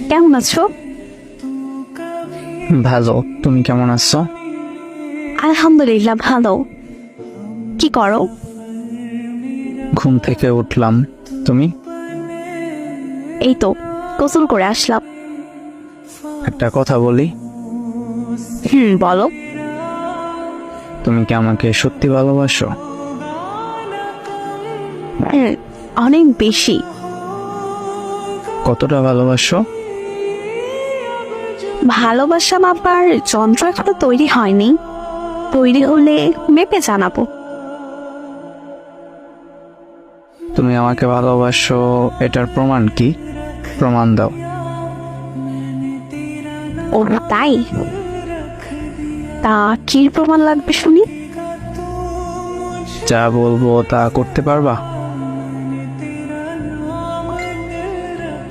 কেমন আছো? ভালো। তুমি কেমন আছো? আলহামদুলিল্লাহ ভালো। কি করো? ঘুম থেকে উঠলাম। তুমি? এই তো গোসল করে আসলাম। একটা কথা বলি। বলো। তুমি কি আমাকে সত্যি ভালোবাসো? অনেক বেশি। কতটা ভালোবাসো? ভালোবাসা মাপার যন্ত্র এখনো তৈরি হয়নি, তৈরি হলে মেপে জানাবো। তুমি আমাকে ভালোবাসো, এটার প্রমাণ কি? প্রমাণ দাও। ও তাই? তা কি প্রমাণ লাগবে শুনি? যা বলবো তা করতে পারবা?